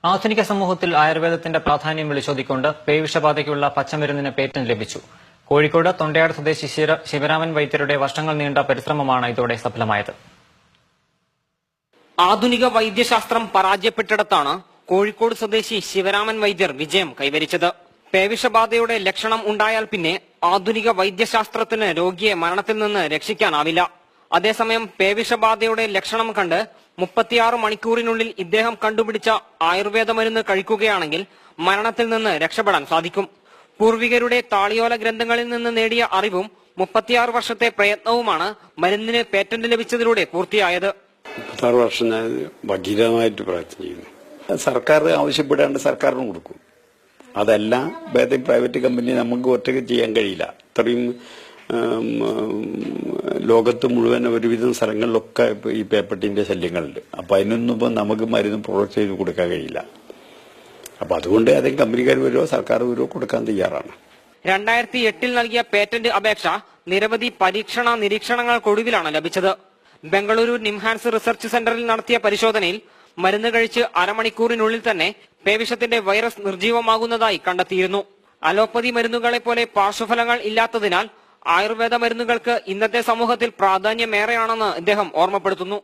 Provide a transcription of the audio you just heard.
ആധുനിക സമൂഹത്തിൽ ആയുർവേദത്തിന്റെ പ്രാധാന്യം വിളിച്ചോതിക്കൊണ്ട് പേവിഷബാധയ്ക്കുള്ള പച്ചമരുന്നിന് പേറ്റന്റ് ലഭിച്ചു. കോഴിക്കോട് തൊണ്ടയാട് സ്വദേശി ശിവരാമൻ വൈദ്യരുടെ വർഷങ്ങൾ നീണ്ട പരിശ്രമമാണ് ഇതോടെ സഫലമായത്. ആധുനിക വൈദ്യശാസ്ത്രം പരാജയപ്പെട്ടിടത്താണ് കോഴിക്കോട് സ്വദേശി ശിവരാമൻ വൈദ്യർ വിജയം കൈവരിച്ചത്. പേവിഷബാധയുടെ ലക്ഷണം ഉണ്ടായാൽ പിന്നെ ആധുനിക വൈദ്യശാസ്ത്രത്തിന് രോഗിയെ മരണത്തിൽ നിന്ന് രക്ഷിക്കാനാവില്ല. അതേസമയം പേവിഷബാധയുടെ ലക്ഷണം കണ്ട് 36 മണിക്കൂറിനുള്ളിൽ ഇദ്ദേഹം കണ്ടുപിടിച്ച ആയുർവേദ മരുന്ന് കഴിക്കുകയാണെങ്കിൽ മരണത്തിൽ നിന്ന് രക്ഷപ്പെടാൻ സാധിക്കും. പൂർവികരുടെ താളിയോല ഗ്രന്ഥങ്ങളിൽ നിന്ന് നേടിയ അറിവും 36 വർഷത്തെ പ്രയത്നവുമാണ് മരുന്നിന് പേറ്റന്റ് ലഭിച്ചതിലൂടെ പൂർത്തിയായത്. 36 വർഷം ഞാൻ ഭഗീരമായിട്ട് പ്രയത്നം ചെയ്യുന്നു. സർക്കാർ ആവശ്യപ്പെടാണ്ട് സർക്കാരിന് കൊടുക്കും. അതല്ല വേറെ പ്രൈവറ്റ് കമ്പനി നമുക്ക് ഒറ്റയ്ക്ക് ചെയ്യാൻ കഴിയില്ല. ഇത്രയും ലോകത്ത് മുഴുവൻ ഒരുവിധം സ്ഥലങ്ങളിലൊക്കെ ഈ പേപ്പട്ടിന്റെ ശല്യങ്ങളുണ്ട്. അപ്പൊ അതിനൊന്നും ഇപ്പൊ നമുക്ക് മരുന്ന് പ്രൊഡക്റ്റ് ചെയ്ത് കൊടുക്കാൻ കഴിയില്ല. അപ്പൊ അതുകൊണ്ട് ഏതെങ്കിലും കമ്പനിക്കാർ വരുമോ സർക്കാർ വരുമോ കൊടുക്കാൻ തയ്യാറാണ്. 2008 നൽകിയ പേറ്റന്റ് അപേക്ഷ നിരവധി പരീക്ഷണ നിരീക്ഷണങ്ങൾക്കൊടുവിലാണ് ലഭിച്ചത്. ബംഗളൂരു നിംഹാൻസ് റിസർച്ച് സെന്ററിൽ നടത്തിയ പരിശോധനയിൽ മരുന്ന് കഴിച്ച് അരമണിക്കൂറിനുള്ളിൽ തന്നെ പേവിഷത്തിന്റെ വൈറസ് നിർജീവമാകുന്നതായി കണ്ടെത്തിയിരുന്നു. അലോപ്പതി മരുന്നുകളെ പോലെ പാർശ്വഫലങ്ങൾ ഇല്ലാത്തതിനാൽ ആയുർവേദ മരുന്നുകൾക്ക് ഇന്നത്തെ സമൂഹത്തിൽ പ്രാധാന്യമേറെയാണെന്ന് ഇദ്ദേഹം ഓർമ്മപ്പെടുത്തുന്നു.